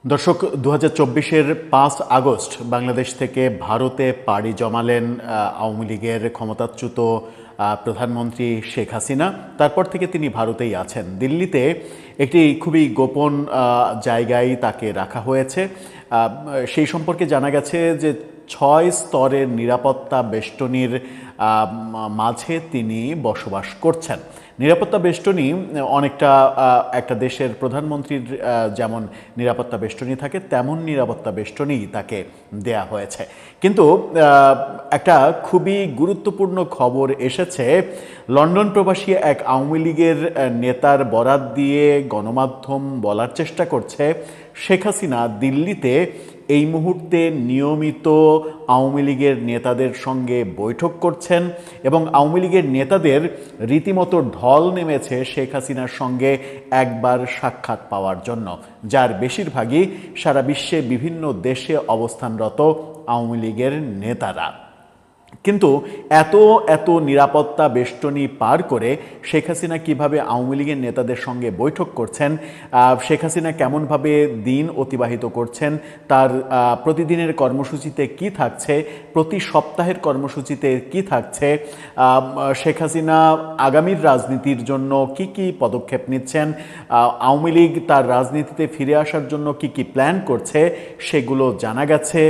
দর্শক ২০২৪-এর ৫ আগস্ট বাংলাদেশ থেকে ভারতে পাড়ি জমালেন আওয়ামী লীগের ক্ষমতাচ্যুত প্রধানমন্ত্রী শেখ হাসিনা। তারপর থেকে তিনি ভারতেই আছেন। দিল্লিতে একটি খুবই গোপন জায়গায় তাকে রাখা হয়েছে। সেই সম্পর্কে জানা গেছে যে ৬ স্তরের নিরাপত্তা বেষ্টনীর মাঝে তিনি বসবাস করছেন। নিরাপত্তা বেষ্টনী অনেকটা একটা দেশের প্রধানমন্ত্রীর যেমন নিরাপত্তা বেষ্টনী থাকে তেমন নিরাপত্তা বেষ্টনী তাকে দেয়া হয়েছে। কিন্তু একটা খুবই গুরুত্বপূর্ণ খবর এসেছে। লন্ডন প্রবাসী এক আওয়ামী লীগের নেতার বরাত দিয়ে গণমাধ্যম বলার চেষ্টা করছে শেখ হাসিনা দিল্লিতে এই মুহূর্তে নিয়মিত আওয়ামী লীগের নেতাদের সঙ্গে বৈঠক করছেন এবং আওয়ামী লীগের নেতাদের রীতিমতো ঢল নেমেছে শেখ হাসিনার সঙ্গে একবার সাক্ষাৎ পাওয়ার জন্য, যার বেশিরভাগই সারা বিশ্বে বিভিন্ন দেশে অবস্থানরত আওয়ামী লীগের নেতারা। কিন্তু এত নিরাপত্তা বেষ্টনী পার করে শেখ হাসিনা কীভাবে আওয়ামী লীগের নেতাদের সঙ্গে বৈঠক করছেন, শেখ হাসিনা কেমনভাবে দিন অতিবাহিত করছেন, তার প্রতিদিনের কর্মসূচিতে কি থাকছে, প্রতি সপ্তাহের কর্মসূচিতে কি থাকছে, শেখ হাসিনা আগামীর রাজনীতির জন্য কি কি পদক্ষেপ নিচ্ছেন, আওয়ামী লীগ তার রাজনীতিতে ফিরে আসার জন্য কি কি প্ল্যান করছে, সেগুলো জানা গেছে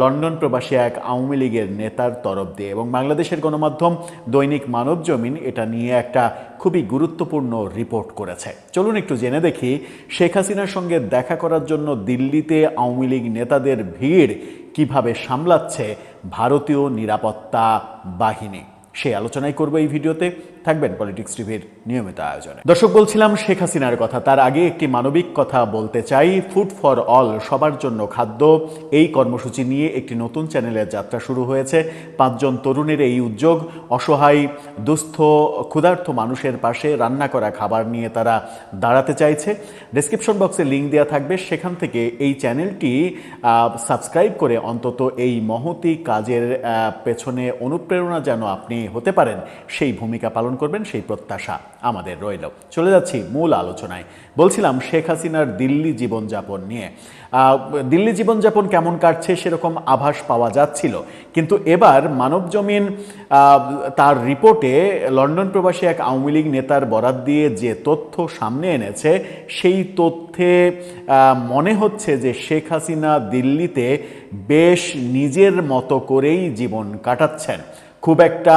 লন্ডন প্রবাসী এক আওয়ামী লীগের নেতার তরফ দিয়ে। এবং বাংলাদেশের গণমাধ্যম দৈনিক মানবজমিন এটা নিয়ে একটা খুবই গুরুত্বপূর্ণ রিপোর্ট করেছে। চলুন একটু জেনে দেখি শেখ হাসিনার সঙ্গে দেখা করার জন্য দিল্লিতে আওয়ামী লীগ নেতাদের ভিড় কিভাবে সামলাচ্ছে ভারতীয় নিরাপত্তা বাহিনী। সেই আলোচনাই করবো এই ভিডিওতে। থাকবেন পলিটিক্স টিভির নিয়মিত আয়োজনে। দর্শক, বলছিলাম শেখ হাসিনার কথা। তার আগে একটি মানবিক কথা বলতে চাই। ফুড ফর অল, সবার জন্য খাদ্য, এই কর্মসূচি নিয়ে একটি নতুন চ্যানেলের যাত্রা শুরু হয়েছে। ৫ জন তরুণের এই উদ্যোগ অসহায়, দুস্থ, ক্ষুধার্ত মানুষের পাশে রান্না করা খাবার নিয়ে তারা দাঁড়াতে চাইছে। ডেসক্রিপশন বক্সে লিঙ্ক দেওয়া থাকবে, সেখান থেকে এই চ্যানেলটি সাবস্ক্রাইব করে অন্তত এই মহতি কাজের পেছনে অনুপ্রেরণা যেন আপনি হতে পারেন সেই ভূমিকা পালন করবেন, সেই প্রত্যাশা আমাদের রইল। চলে যাচ্ছি মূল আলোচনায়। বলছিলাম শেখ হাসিনার দিল্লি জীবনযাপন নিয়ে। দিল্লি জীবনযাপন কেমন কাটছে সেরকম আভাস পাওয়া যাচ্ছিল, কিন্তু এবার মানবজমিন তার রিপোর্টে লন্ডন প্রবাসী এক আওয়ামী লীগ নেতার বরাত দিয়ে যে তথ্য সামনে এনেছে, সেই তথ্যে মনে হচ্ছে যে শেখ হাসিনা দিল্লিতে বেশ নিজের মতো করেই জীবন কাটাচ্ছেন। খুব একটা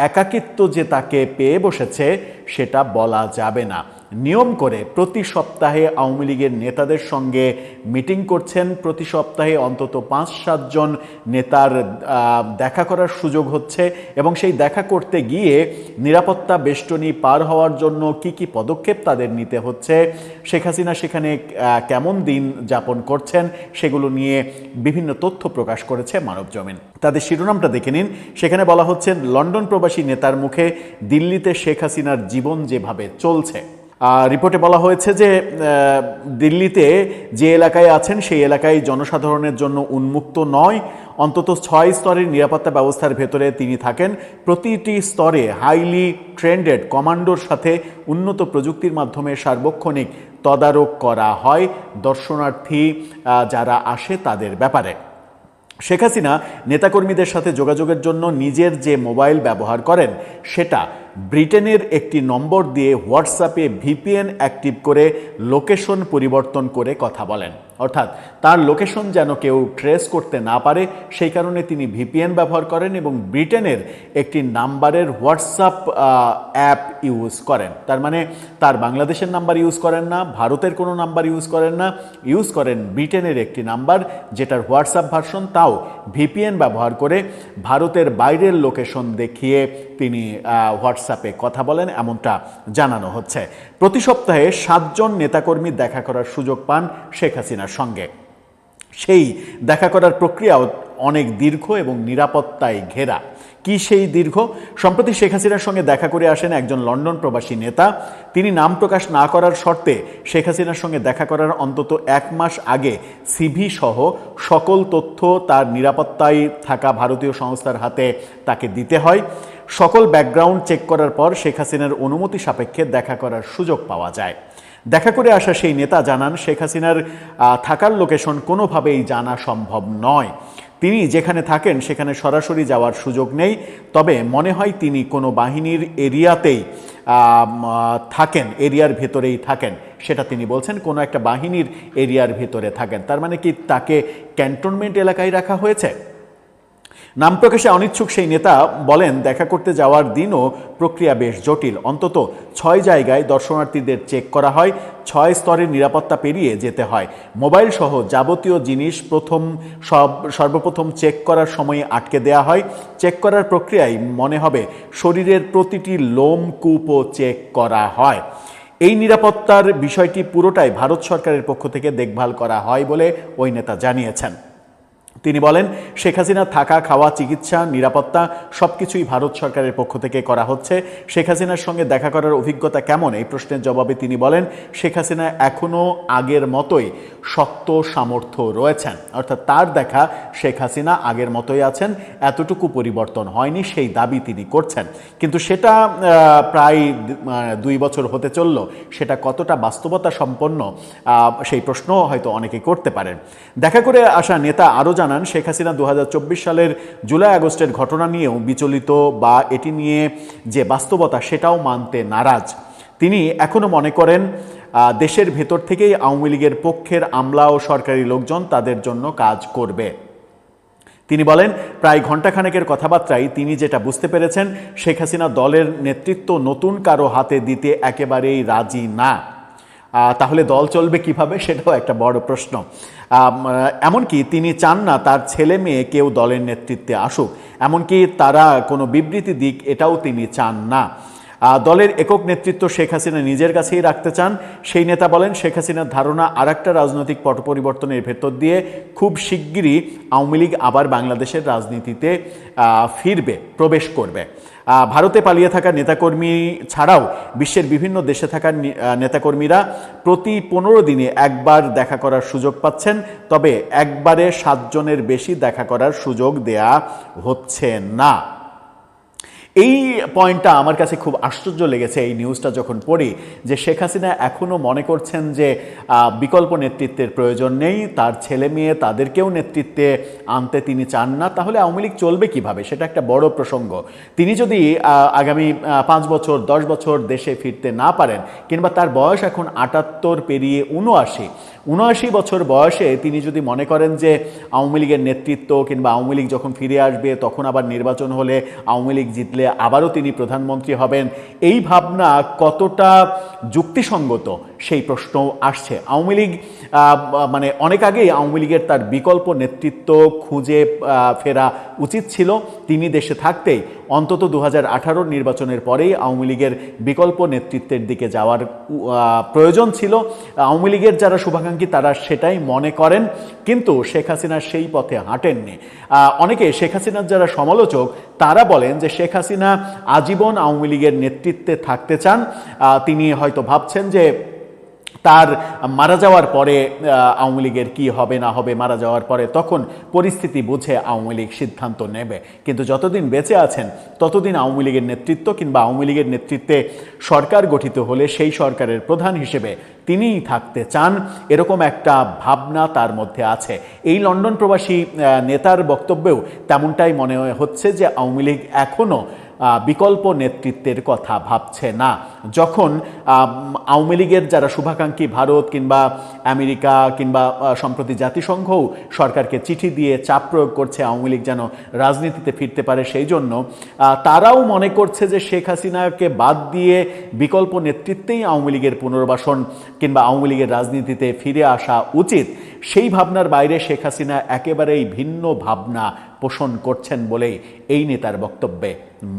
একাকিত্ব যে তাকে পেয়ে বসেছে সেটা বলা যাবে না। নিয়ম করে প্রতি সপ্তাহে আওয়ামী লীগের নেতাদের সঙ্গে মিটিং করছেন। প্রতি সপ্তাহে অন্তত ৫-৭ জন নেতার দেখা করার সুযোগ হচ্ছে এবং সেই দেখা করতে গিয়ে নিরাপত্তা বেষ্টনী পার হওয়ার জন্য কি কি পদক্ষেপ তাদের নিতে হচ্ছে, শেখ হাসিনা সেখানে কেমন দিন যাপন করছেন, সেগুলো নিয়ে বিভিন্ন তথ্য প্রকাশ করেছে মানবজমিন। তাদের শিরোনামটা দেখে নিন। সেখানে বলা হচ্ছে, লন্ডন প্রবাসী নেতার মুখে দিল্লিতে শেখ হাসিনার জীবন যেভাবে চলছে। রিপোর্টে বলা হয়েছে যে দিল্লিতে যে এলাকায় আছেন সেই এলাকায় জনসাধারণের জন্য উন্মুক্ত নয়। অন্তত ৬ স্তরের নিরাপত্তা ব্যবস্থার ভেতরে তিনি থাকেন। প্রতিটি স্তরে হাইলি ট্রেন্ডেড কমান্ডোর সাথে উন্নত প্রযুক্তির মাধ্যমে সার্বক্ষণিক তদারক করা হয় দর্শনার্থী যারা আসে তাদের ব্যাপারে। শেখ হাসিনা নেতাকর্মীদের সাথে যোগাযোগের জন্য নিজের যে মোবাইল ব্যবহার করেন সেটা ব্রিটেনের একটি নম্বর দিয়ে হোয়াটসঅ্যাপে ভিপিএন অ্যাক্টিভ করে লোকেশন পরিবর্তন করে কথা বলেন। অর্থাৎ তার লোকেশন যেন কেউ ট্রেস করতে না পারে সেই কারণে তিনি ভিপিএন ব্যবহার করেন এবং ব্রিটেনের একটি নাম্বারের হোয়াটসঅ্যাপ অ্যাপ ইউজ করেন। তার মানে তার বাংলাদেশের নাম্বার ইউজ করেন না, ভারতের কোনো নাম্বার ইউজ করেন না, ইউজ করেন ব্রিটেনের একটি নাম্বার যেটার হোয়াটসঅ্যাপ ভার্সন, তাও ভিপিএন ব্যবহার করে ভারতের বাইরের লোকেশন দেখিয়ে তিনি হোয়াটসঅ্যাপে কথা বলেন, এমনটা জানানো হচ্ছে। প্রতি সপ্তাহে ৭ জন নেতাকর্মী দেখা করার সুযোগ পান শেখ হাসিনার সঙ্গে। সেই দেখা করার প্রক্রিয়াও অনেক দীর্ঘ এবং নিরাপত্তায় ঘেরা। কি সেই দীর্ঘ? সম্প্রতি শেখ হাসিনার সঙ্গে দেখা করে আসেন একজন লন্ডন প্রবাসী নেতা। তিনি নাম প্রকাশ না করার শর্তে শেখ হাসিনার সঙ্গে দেখা করার অন্তত ১ মাস আগে সিভি সহ সকল তথ্য তার নিরাপত্তায় থাকা ভারতীয় সংস্থার হাতে তাকে দিতে হয়। সকল ব্যাকগ্রাউন্ড চেক করার পর শেখ হাসিনার অনুমতি সাপেক্ষে দেখা করার সুযোগ পাওয়া যায়। দেখা করে আসা সেই নেতা জানান, শেখ হাসিনার থাকার লোকেশন কোনোভাবেই জানা সম্ভব নয়। তিনি যেখানে থাকেন সেখানে সরাসরি যাওয়ার সুযোগ নেই, তবে মনে হয় তিনি কোনো বাহিনীর এরিয়াতেই থাকেন, এরিয়ার ভেতরেই থাকেন, সেটা তিনি বলছেন। কোনো একটা বাহিনীর এরিয়ার ভেতরে থাকেন, তার মানে কি তাকে ক্যান্টনমেন্ট এলাকায় রাখা হয়েছে? নাম প্রকাশে অনিচ্ছুক সেই নেতা বলেন, দেখা করতে যাওয়ার দিনও প্রক্রিয়া বেশ জটিল। অন্তত 6 জায়গায় দর্শনার্থীদের চেক করা হয়, 6 স্তরের নিরাপত্তা পেরিয়ে যেতে হয়। মোবাইল সহ যাবতীয় জিনিস সর্বপ্রথম চেক করার সময় আটকে দেয়া হয়। চেক করার প্রক্রিয়ায় মনে হবে শরীরের প্রতিটি লোমকূপও চেক করা হয়। এই নিরাপত্তার বিষয়টি পুরোটাই ভারত সরকারের পক্ষ থেকে দেখভাল করা হয় বলে ওই নেতা জানিয়েছেন। তিনি বলেন, শেখ হাসিনা থাকা, খাওয়া, চিকিৎসা, নিরাপত্তা সবকিছুই ভারত সরকারের পক্ষ থেকে করা হচ্ছে। শেখ হাসিনার সঙ্গে দেখা করার অভিজ্ঞতা কেমন, এই প্রশ্নের জবাবে তিনি বলেন, শেখ হাসিনা এখনও আগের মতোই শক্ত সামর্থ্য রয়েছেন। অর্থাৎ তার দেখা শেখ হাসিনা আগের মতোই আছেন, এতটুকু পরিবর্তন হয়নি, সেই দাবি তিনি করছেন। কিন্তু সেটা প্রায় 2 বছর হতে চলল, সেটা কতটা বাস্তবতা সম্পন্ন সেই প্রশ্নও হয়তো অনেকে করতে পারেন। দেখা করে আসা নেতা আরও জানান, শেখ হাসিনা 2024 সালের জুলাই আগস্টের ঘটনা নিয়েও বিচলিত, বা এটি নিয়ে যে বাস্তবতা সেটাও মানতে নারাজ। তিনি এখনও মনে করেন দেশের ভেতর থেকেই আওয়ামী লীগের পক্ষের আমলা ও সরকারি লোকজন তাদের জন্য কাজ করবে। তিনি বলেন, প্রায় ঘণ্টাখানেকের কথাবার্তায় তিনি যেটা বুঝতে পেরেছেন, শেখ হাসিনা দলের নেতৃত্ব নতুন কারো হাতে দিতে একেবারেই রাজি না। তাহলে দল চলবে কিভাবে, সেটাও একটা বড় প্রশ্ন। এমনকি তিনি চান না তার ছেলে মেয়ে কেউ দলের নেতৃত্বে আসুক, এমনকি তারা কোনো বিবৃতি দিক, এটাও তিনি চান না। দলের একক নেতৃত্ব শেখ হাসিনা নিজের কাছেই রাখতে চান। সেই নেতা বলেন, শেখ হাসিনার ধারণা আরেকটা রাজনৈতিক পট পরিবর্তনের ভেতর দিয়ে খুব শিগগিরই আওয়ামী লীগ আবার বাংলাদেশের রাজনীতিতে ফিরবে, প্রবেশ করবে। ভারতে পালিয়ে থাকা নেতাকর্মী ছাড়াও বিশ্বের বিভিন্ন দেশে থাকা নেতাকর্মীরা প্রতি 15 দিনে একবার দেখা করার সুযোগ পাচ্ছেন, তবে একবারে 7 জনের বেশি দেখা করার সুযোগ দেয়া হচ্ছে না। এই পয়েন্টটা আমার কাছে খুব আশ্চর্য লেগেছে এই নিউজটা যখন পড়ি, যে শেখ হাসিনা এখনও মনে করছেন যে বিকল্প নেতৃত্বের প্রয়োজন নেই, তার ছেলে মেয়ে তাদেরকেও নেতৃত্বে আনতে তিনি চান না। তাহলে আওয়ামী লীগ চলবে কিভাবে, সেটা একটা বড় প্রসঙ্গ। তিনি যদি আগামী 5 বছর 10 বছর দেশে ফিরতে না পারেন, কিংবা তার বয়স এখন 78 পেরিয়ে 79 বছর বয়সে তিনি যদি মনে করেন যে আওয়ামী লীগের নেতৃত্ব কিংবা আওয়ামী লীগ যখন ফিরে আসবে, তখন আবার নির্বাচন হলে আওয়ামী লীগ জিতলে আবারও তিনি প্রধানমন্ত্রী হবেন, এই ভাবনা কতটা যুক্তিসঙ্গত সেই প্রশ্ন আসছে। আওয়ামী লীগ মানে অনেক আগেই আওয়ামী লীগের তার বিকল্প নেতৃত্ব খুঁজে ফেরা উচিত ছিল। তিনি দেশে থাকতেই অন্তত 2018 নির্বাচনের পরেই আওয়ামী লীগের বিকল্প নেতৃত্বের দিকে যাওয়ার প্রয়োজন ছিল। আওয়ামী লীগের যারা শুভাকাঙ্ক্ষী তারা সেটাই মনে করেন, কিন্তু শেখ হাসিনা সেই পথে হাঁটেননি। অনেকে শেখ হাসিনার যারা সমালোচক তারা বলেন যে শেখ হাসিনা আজীবন আওয়ামী লীগের নেতৃত্বে থাকতে চান। তিনি হয়তো ভাবছেন যে তার মারা যাওয়ার পরে আওয়ামী লীগের কী হবে না হবে, মারা যাওয়ার পরে তখন পরিস্থিতি বুঝে আওয়ামী লীগ সিদ্ধান্ত নেবে। কিন্তু যতদিন বেঁচে আছেন ততদিন আওয়ামী লীগের নেতৃত্ব কিংবা আওয়ামী লীগের নেতৃত্বে সরকার গঠিত হলে সেই সরকারের প্রধান হিসেবে তিনিই থাকতে চান, এরকম একটা ভাবনা তার মধ্যে আছে। এই লন্ডন প্রবাসী নেতার বক্তব্যেও তেমনটাই মনে হচ্ছে যে আওয়ামী লীগ এখনও বিকল্প নেতৃত্বের কথা ভাবছে না। যখন আওয়ামী লীগের যারা শুভাকাঙ্ক্ষী ভারত কিংবা আমেরিকা কিংবা সম্প্রতি জাতিসংঘও সরকারকে চিঠি দিয়ে চাপ প্রয়োগ করছে আওয়ামী লীগ যেন রাজনীতিতে ফিরতে পারে, সেই জন্য তারাও মনে করছে যে শেখ হাসিনাকে বাদ দিয়ে বিকল্প নেতৃত্বেই আওয়ামী লীগের পুনর্বাসন কিংবা আওয়ামী লীগের রাজনীতিতে ফিরে আসা উচিত। সেই ভাবনার বাইরে শেখ হাসিনা একেবারেই ভিন্ন ভাবনা পোষণ করছেন বলেই এই নেতার বক্তব্যে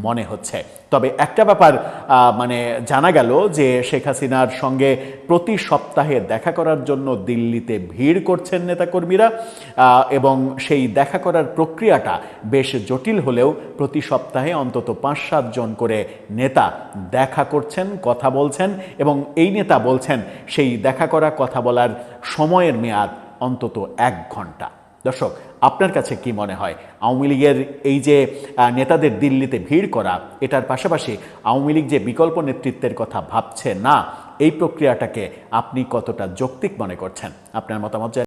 মনে হচ্ছে। তবে একটা ব্যাপার মানে জানা গেল যে শেখ হাসিনার সঙ্গে প্রতি সপ্তাহে দেখা করার জন্য দিল্লিতে ভিড় করছেন নেতাকর্মীরা, এবং সেই দেখা করার প্রক্রিয়াটা বেশ জটিল হলেও প্রতি সপ্তাহে অন্তত 5-7 জন করে নেতা দেখা করছেন, কথা বলছেন, এবং এই নেতা বলছেন সেই দেখা করা কথা বলার সময়ের মেয়াদ অন্তত 1 ঘন্টা। দর্শক, আপনার কাছে কি মনে হয় আওয়ামী লীগের এই যে নেতাদের দিল্লিতে ভিড় করা, এটার পাশাপাশি আওয়ামী লীগ যে বিকল্প নেতৃত্বের কথা ভাবছে না, এই প্রক্রিয়াটাকে আপনি কতটা যৌক্তিক মনে করছেন? আপনার মতামত